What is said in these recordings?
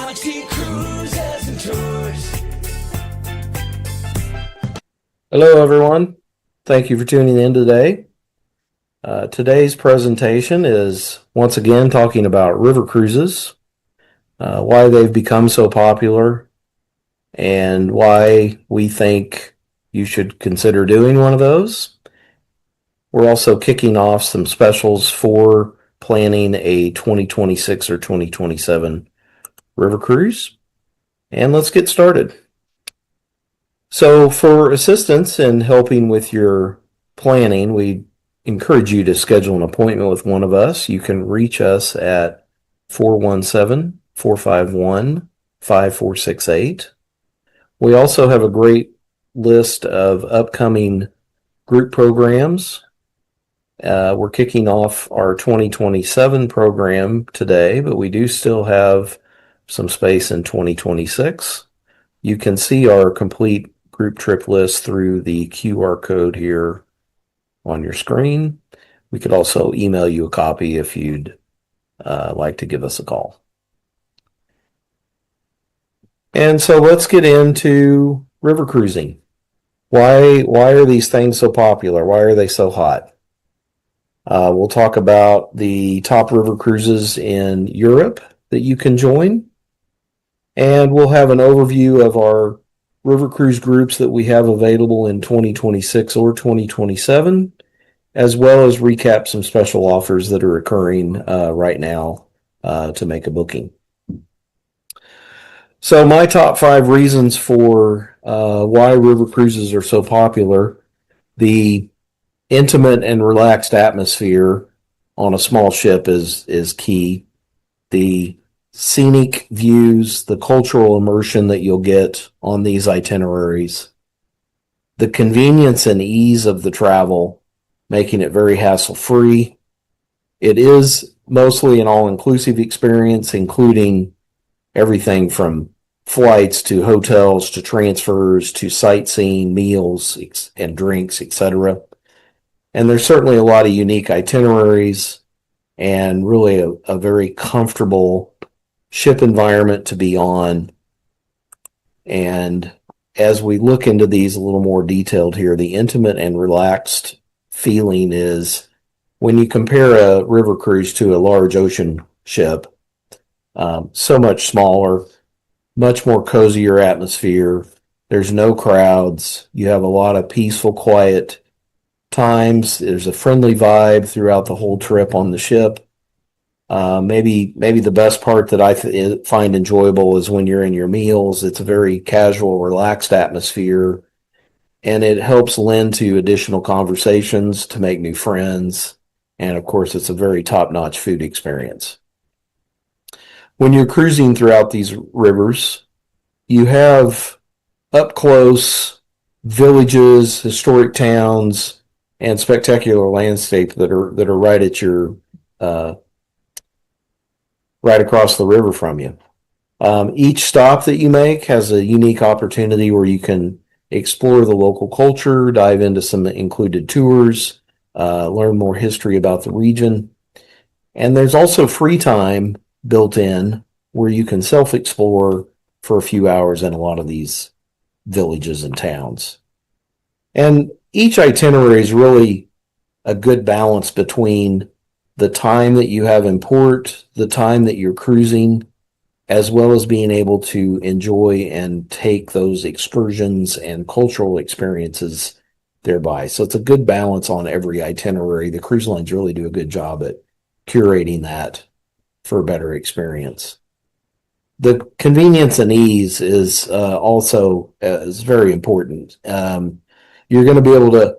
Galaxy Cruises and Tours. Hello, everyone. Thank you for tuning in today. Today's presentation is once again talking about river cruises, why they've become so popular, and why we think you should consider doing one of those. We're also kicking off some specials for planning a 2026 or 2027 river cruise. And let's get started. So for assistance in helping with your planning, we encourage you to schedule an appointment with one of us. You can reach us at 417-451-5468. We also have a great list of upcoming group programs. We're kicking off our 2027 program today, but we do still have some space in 2026. You can see our complete group trip list through the QR code here on your screen. We could also email you a copy if you'd like to give us a call. And so let's get into river cruising. Why are these things so popular? Why are they so hot? We'll talk about the top river cruises in Europe that you can join. And we'll have an overview of our river cruise groups that we have available in 2026 or 2027, as well as recap some special offers that are occurring right now to make a booking. So my top 5 reasons for why river cruises are so popular: the intimate and relaxed atmosphere on a small ship is key. The scenic views, the cultural immersion that you'll get on these itineraries, the convenience and ease of the travel, making it very hassle-free. It is mostly an all-inclusive experience, including everything from flights to hotels to transfers to sightseeing, meals and drinks, etc. And there's certainly a lot of unique itineraries and really a very comfortable ship environment to be on. And as we look into these a little more detailed here, the intimate and relaxed feeling is when you compare a river cruise to a large ocean ship, so much smaller, much more cozier atmosphere. There's no crowds. You have a lot of peaceful, quiet times. There's a friendly vibe throughout the whole trip on the ship. Maybe the best part that I find enjoyable is when you're in your meals. It's a very casual, relaxed atmosphere, and it helps lend to additional conversations to make new friends. And of course, it's a very top-notch food experience. When you're cruising throughout these rivers, you have up-close villages, historic towns, and spectacular landscape that are right at your right across the river from you. Each stop that you make has a unique opportunity where you can explore the local culture, dive into some included tours, learn more history about the region. And there's also free time built in where you can self-explore for a few hours in a lot of these villages and towns. And each itinerary is really a good balance between the time that you have in port, the time that you're cruising, as well as being able to enjoy and take those excursions and cultural experiences thereby. So it's a good balance on every itinerary. The cruise lines really do a good job at curating that for a better experience. The convenience and ease is also is very important. You're going to be able to,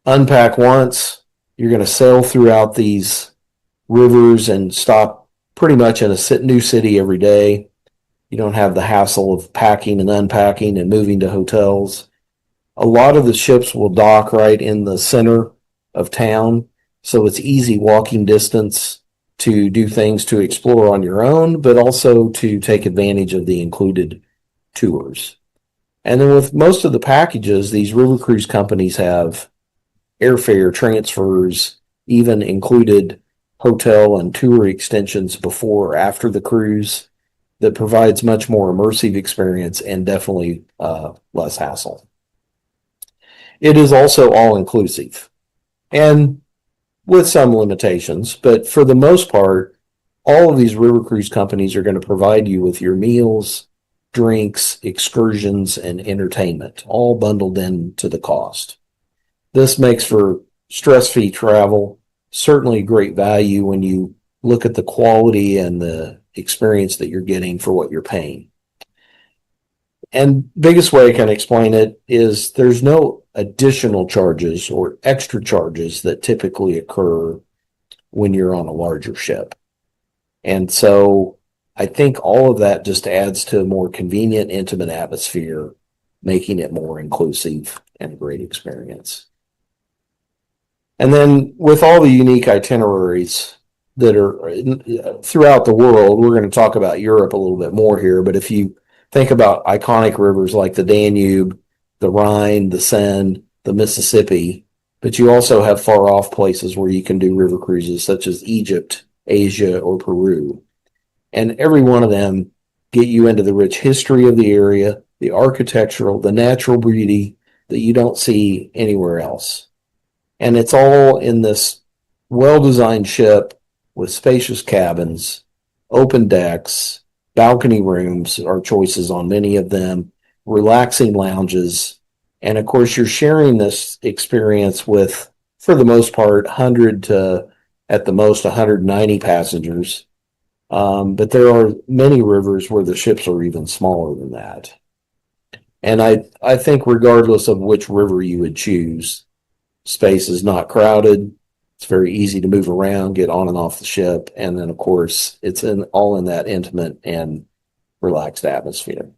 unpack once. You're going to sail throughout these rivers and stop pretty much in a new city every day. You don't have the hassle of packing and unpacking and moving to hotels. A lot of the ships will dock right in the center of town, so it's easy walking distance to do things to explore on your own, but also to take advantage of the included tours. And then with most of the packages, these river cruise companies have airfare transfers, even included hotel and tour extensions before or after the cruise. that provides much more immersive experience and definitely less hassle. It is also all inclusive and with some limitations, but for the most part, all of these river cruise companies are going to provide you with your meals, drinks, excursions, and entertainment, all bundled into the cost. This makes for stress-free travel, certainly great value when you look at the quality and the experience that you're getting for what you're paying. And biggest way I can explain it is there's no additional charges or extra charges that typically occur when you're on a larger ship. And so I think all of that just adds to a more convenient, intimate atmosphere, making it more inclusive and a great experience. And then with all the unique itineraries that are throughout the world, we're going to talk about Europe a little bit more here, but if you think about iconic rivers like the Danube, the Rhine, the Seine, the Mississippi, but you also have far off places where you can do river cruises such as Egypt, Asia, or Peru. And every one of them get you into the rich history of the area, the architectural, the natural beauty that you don't see anywhere else. And it's all in this well-designed ship with spacious cabins, open decks, balcony rooms are choices on many of them, relaxing lounges, and of course you're sharing this experience with, for the most part, 100 to at the most 190 passengers. But there are many rivers where the ships are even smaller than that. And I think regardless of which river you would choose, space is not crowded. It's very easy to move around, get on and off the ship. And then, of course, it's all in that intimate and relaxed atmosphere.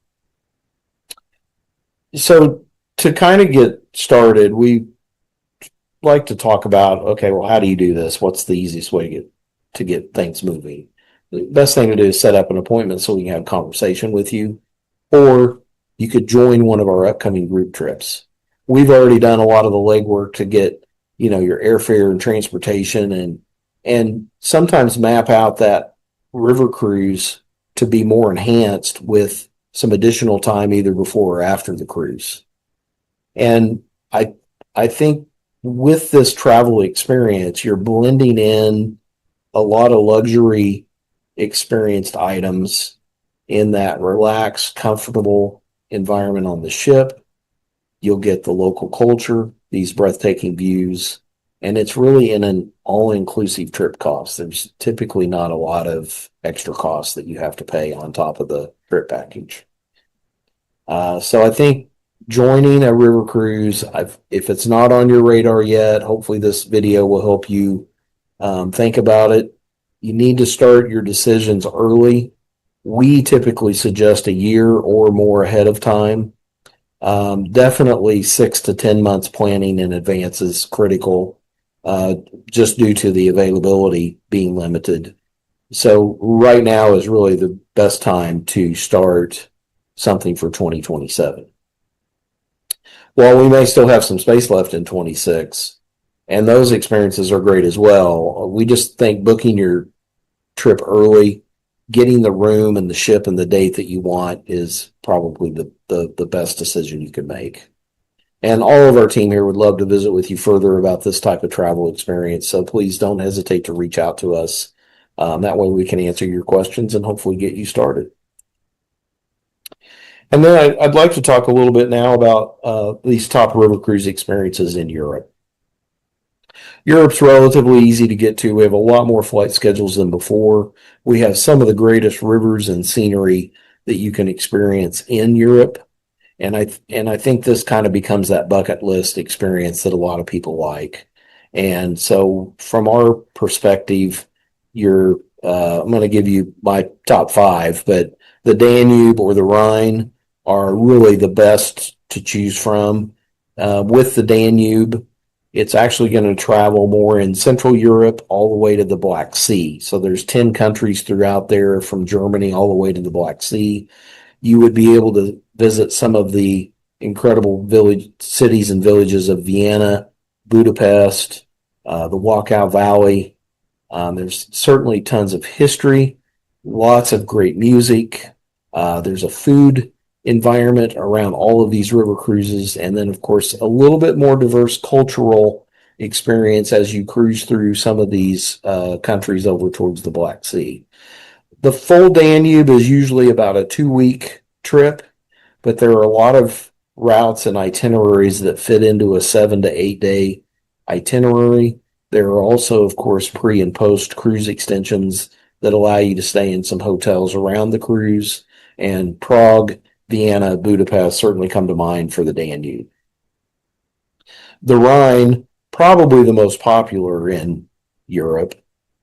So to kind of get started, we like to talk about, okay, well, how do you do this? What's the easiest way to get things moving? The best thing to do is set up an appointment so we can have a conversation with you, or you could join one of our upcoming group trips. We've already done a lot of the legwork to get, your airfare and transportation and sometimes map out that river cruise to be more enhanced with some additional time either before or after the cruise. And I think with this travel experience, you're blending in a lot of luxury experienced items in that relaxed, comfortable environment on the ship. You'll get the local culture, these breathtaking views, and it's really in an all-inclusive trip cost. There's typically not a lot of extra costs that you have to pay on top of the trip package. So I think joining a river cruise, if it's not on your radar yet, hopefully this video will help you think about it. You need to start your decisions early. We typically suggest a year or more ahead of time. Definitely 6 to 10 months planning in advance is critical, just due to the availability being limited. So right now is really the best time to start something for 2027. While we may still have some space left in 26, and those experiences are great as well, we just think booking your trip early, getting the room and the ship and the date that you want is probably the best decision you can make. And all of our team here would love to visit with you further about this type of travel experience. So please don't hesitate to reach out to us. That way we can answer your questions and hopefully get you started. And then I'd like to talk a little bit now about these top river cruise experiences in Europe. Europe's relatively easy to get to. We have a lot more flight schedules than before. We have some of the greatest rivers and scenery that you can experience in Europe. And I think this kind of becomes that bucket list experience that a lot of people like. And so from our perspective, I'm going to give you my top 5, but the Danube or the Rhine are really the best to choose from. With the Danube, it's actually going to travel more in Central Europe all the way to the Black Sea. So there's 10 countries throughout there from Germany all the way to the Black Sea. You would be able to visit some of the incredible cities and villages of Vienna, Budapest, the Wachau Valley. There's certainly tons of history, lots of great music, There's a food environment around all of these river cruises, and then, of course, a little bit more diverse cultural experience as you cruise through some of these countries over towards the Black Sea. The full Danube is usually about a 2 week trip, but there are a lot of routes and itineraries that fit into a 7 to 8 day itinerary. There are also, of course, pre and post cruise extensions that allow you to stay in some hotels around the cruise. And Prague, Vienna, Budapest certainly come to mind for the Danube. The Rhine, probably the most popular in Europe,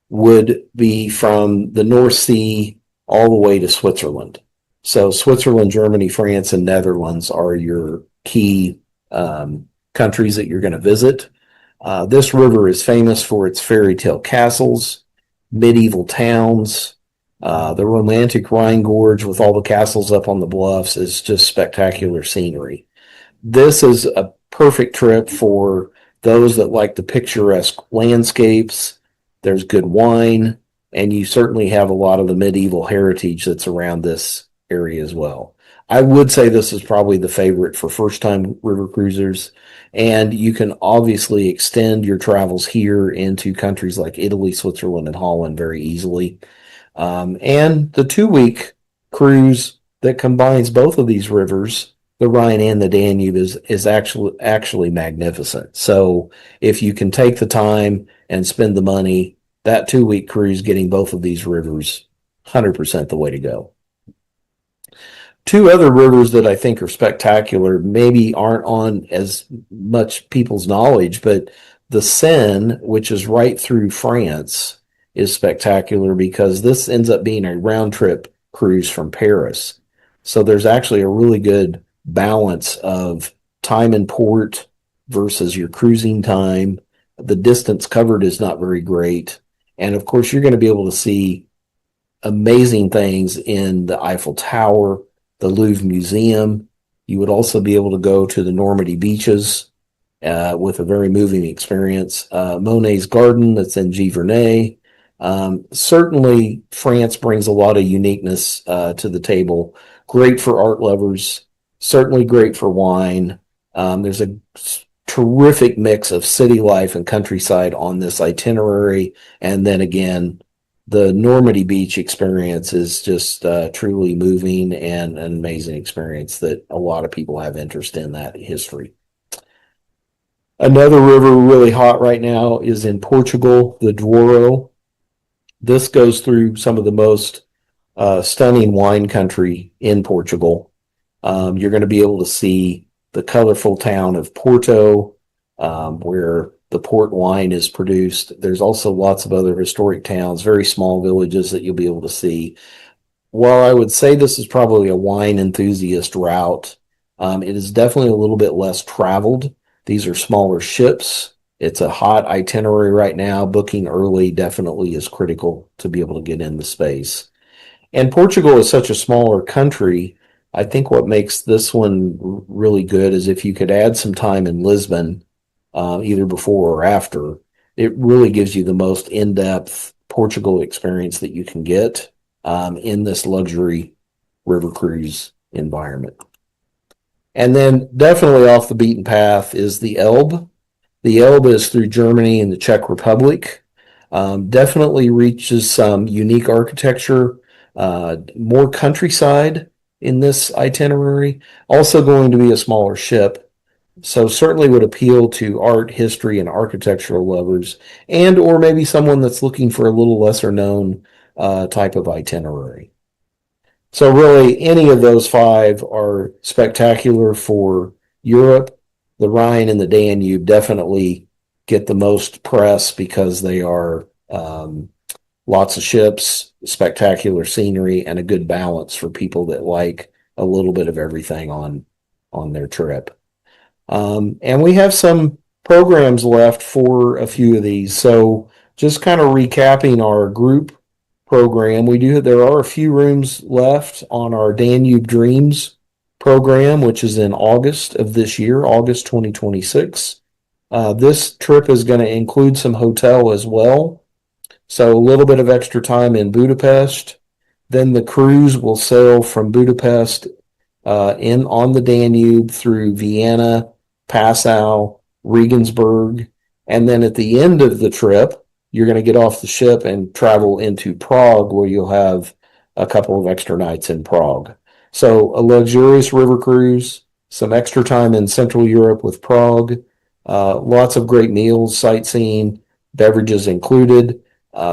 would be from the North Sea all the way to Switzerland. So Switzerland, Germany, France, and Netherlands are your key countries that you're going to visit. This river is famous for its fairy tale castles, medieval towns. The romantic Rhine Gorge with all the castles up on the bluffs is just spectacular scenery. This is a perfect trip for those that like the picturesque landscapes. There's good wine, and you certainly have a lot of the medieval heritage that's around this area as well. I would say this is probably the favorite for first-time river cruisers, and you can obviously extend your travels here into countries like Italy, Switzerland, and Holland very easily. And the 2 week cruise that combines both of these rivers, the Rhine and the Danube, is actually magnificent. So if you can take the time and spend the money, that 2 week cruise getting both of these rivers, 100% the way to go. Two other rivers that I think are spectacular, maybe aren't on as much people's knowledge, but the Seine, which is right through France, is spectacular because this ends up being a round trip cruise from Paris. So there's actually a really good balance of time in port versus your cruising time. The distance covered is not very great. And of course, you're going to be able to see amazing things in the Eiffel Tower, the Louvre Museum. You would also be able to go to the Normandy beaches with a very moving experience. Monet's Garden, that's in Giverny. Certainly, France brings a lot of uniqueness to the table. Great for art lovers, certainly great for wine. There's a terrific mix of city life and countryside on this itinerary. And then again, the Normandy Beach experience is just truly moving and an amazing experience that a lot of people have interest in that history. Another river really hot right now is in Portugal, the Douro. This goes through some of the most stunning wine country in Portugal. You're going to be able to see the colorful town of Porto, where the port wine is produced. There's also lots of other historic towns, very small villages that you'll be able to see. While I would say this is probably a wine enthusiast route, it is definitely a little bit less traveled. These are smaller ships. It's a hot itinerary right now. Booking early definitely is critical to be able to get in the space. And Portugal is such a smaller country. I think what makes this one really good is if you could add some time in Lisbon, either before or after, it really gives you the most in-depth Portugal experience that you can get in this luxury river cruise environment. And then definitely off the beaten path is the Elbe. The Elbe is through Germany and the Czech Republic. Definitely reaches some unique architecture, more countryside in this itinerary. Also going to be a smaller ship. So certainly would appeal to art, history, and architectural lovers, and or maybe someone that's looking for a little lesser known type of itinerary. So really, any of those five are spectacular for Europe. The Rhine and the Danube definitely get the most press because they are lots of ships, spectacular scenery, and a good balance for people that like a little bit of everything on their trip. And we have some programs left for a few of these. So just kind of recapping our group program, there are a few rooms left on our Danube Dreams program, which is in August of this year, August 2026. This trip is going to include some hotel as well. So a little bit of extra time in Budapest. Then the cruise will sail from Budapest in on the Danube through Vienna, Passau, Regensburg, and then at the end of the trip, you're going to get off the ship and travel into Prague, where you'll have a couple of extra nights in Prague. So a luxurious river cruise, some extra time in Central Europe with Prague, lots of great meals, sightseeing, beverages included.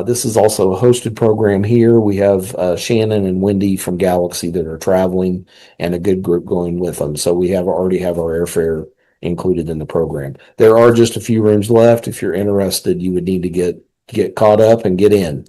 This is also a hosted program here. We have Shannon and Wendy from Galaxy that are traveling and a good group going with them. So we already have our airfare included in the program. There are just a few rooms left. If you're interested, you would need to get caught up and get in.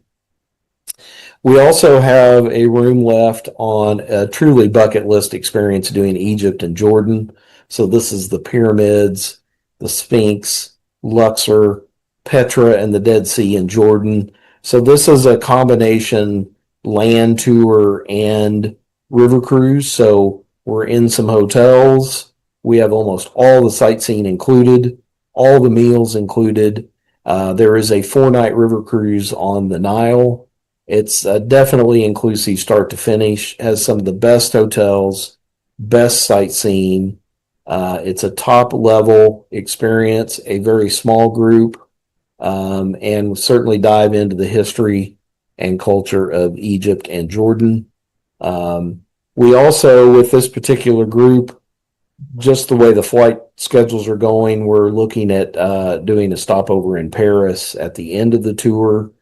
We also have a room left on a truly bucket list experience doing Egypt and Jordan. So this is the pyramids, the Sphinx, Luxor, Petra, and the Dead Sea in Jordan. So this is a combination land tour and river cruise. So we're in some hotels. We have almost all the sightseeing included, all the meals included. There is a 4-night river cruise on the Nile. It's definitely inclusive start to finish, has some of the best hotels, best sightseeing. It's a top level experience, a very small group, and certainly dive into the history and culture of Egypt and Jordan. We also, with this particular group, just the way the flight schedules are going, we're looking at doing a stopover in Paris at the end of the tour,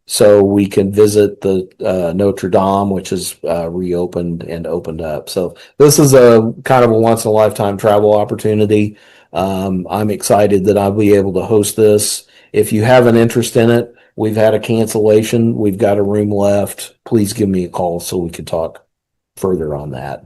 so we can visit the Notre Dame, which is reopened and opened up. So this is a kind of a once-in-a-lifetime travel opportunity. I'm excited that I'll be able to host this. If you have an interest in it, we've had a cancellation. We've got a room left. Please give me a call so we can talk further on that.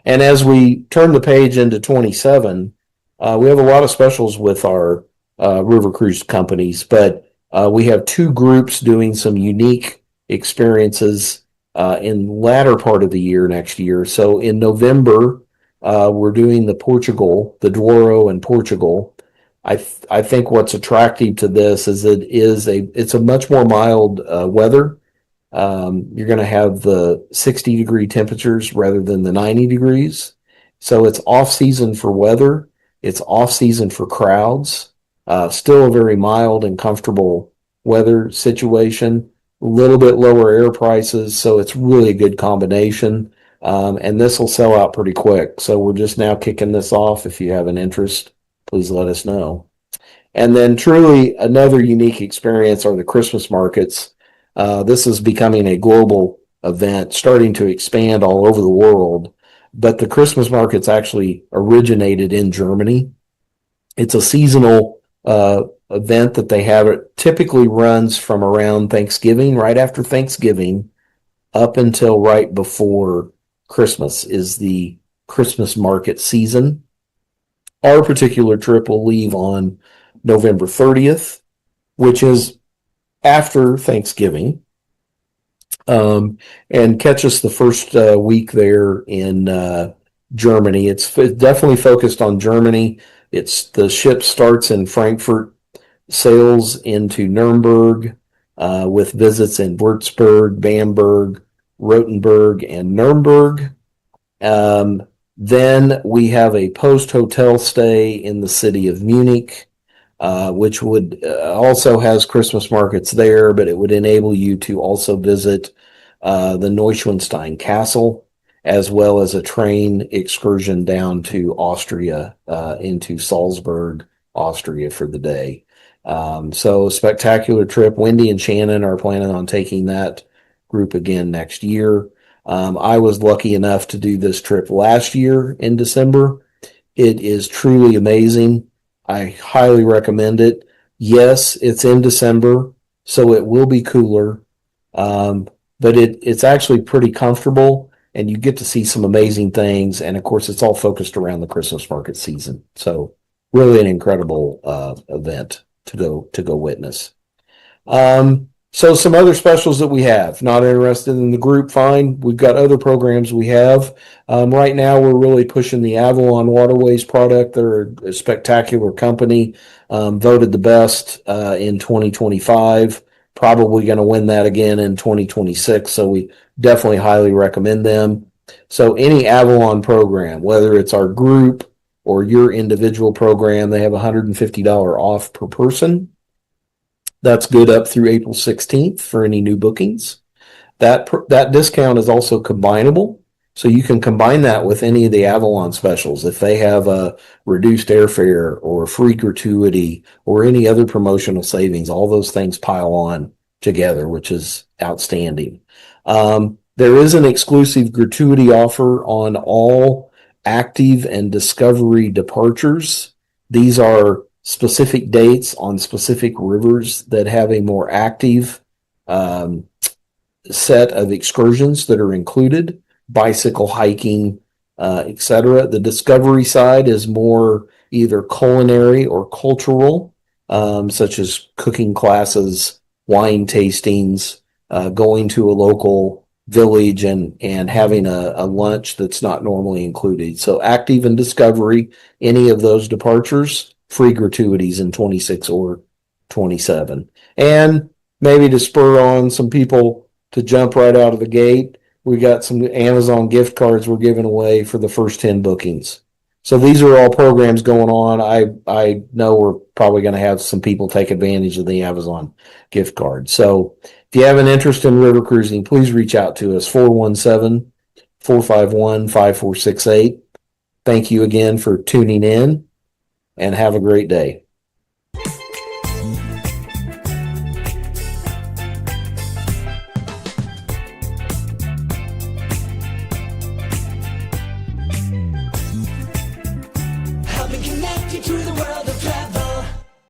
And as we turn the page into 27, we have a lot of specials with our river cruise companies, but we have 2 groups doing some unique experiences in the latter part of the year next year. So in November, we're doing the Douro in Portugal. I think what's attractive to this is it's a much more mild weather. You're going to have the 60-degree temperatures rather than the 90 degrees. So it's off-season for weather. It's off-season for crowds. Still a very mild and comfortable weather situation. A little bit lower air prices, so it's really a good combination. And this will sell out pretty quick. So we're just now kicking this off. If you have an interest, please let us know. And then truly another unique experience are the Christmas markets. This is becoming a global event, starting to expand all over the world. But the Christmas markets actually originated in Germany. It's a seasonal event that they have. It typically runs from around Thanksgiving, right after Thanksgiving, up until right before Christmas is the Christmas market season. Our particular trip will leave on November 30th, which is after Thanksgiving, and catch us the first week there in Germany. It's definitely focused on Germany. The ship starts in Frankfurt, sails into Nuremberg, with visits in Würzburg, Bamberg, Rothenburg, and Nuremberg. Then we have a post-hotel stay in the city of Munich, which would also has Christmas markets there, but it would enable you to also visit the Neuschwanstein Castle, as well as a train excursion down to Austria, into Salzburg, Austria for the day. So spectacular trip. Wendy and Shannon are planning on taking that group again next year. I was lucky enough to do this trip last year in December. It is truly amazing. I highly recommend it. Yes, it's in December, so it will be cooler, but it's actually pretty comfortable, and you get to see some amazing things. And of course, it's all focused around the Christmas market season. So really an incredible event to go witness. So some other specials that we have. Not interested in the group, fine. We've got other programs we have. Right now, we're really pushing the Avalon Waterways product. They're a spectacular company, voted the best in 2025. probably going to win that again in 2026. So we definitely highly recommend them. So any Avalon program, whether it's our group or your individual program, they have $150 off per person. That's good up through April 16th for any new bookings. That discount is also combinable. So you can combine that with any of the Avalon specials. If they have a reduced airfare or free gratuity or any other promotional savings, all those things pile on together, which is outstanding. There is an exclusive gratuity offer on all active and discovery departures. These are specific dates on specific rivers that have a more active set of excursions that are included, bicycle, hiking, etc. The discovery side is more either culinary or cultural, such as cooking classes, wine tastings, going to a local village and having a lunch that's not normally included. So active and discovery, any of those departures, free gratuities in 26 or 27. And maybe to spur on some people to jump right out of the gate, we got some Amazon gift cards we're giving away for the first 10 bookings. So these are all programs going on. I know we're probably going to have some people take advantage of the Amazon gift card. So if you have an interest in river cruising, please reach out to us, 417-451-5468. Thank you again for tuning in and have a great day.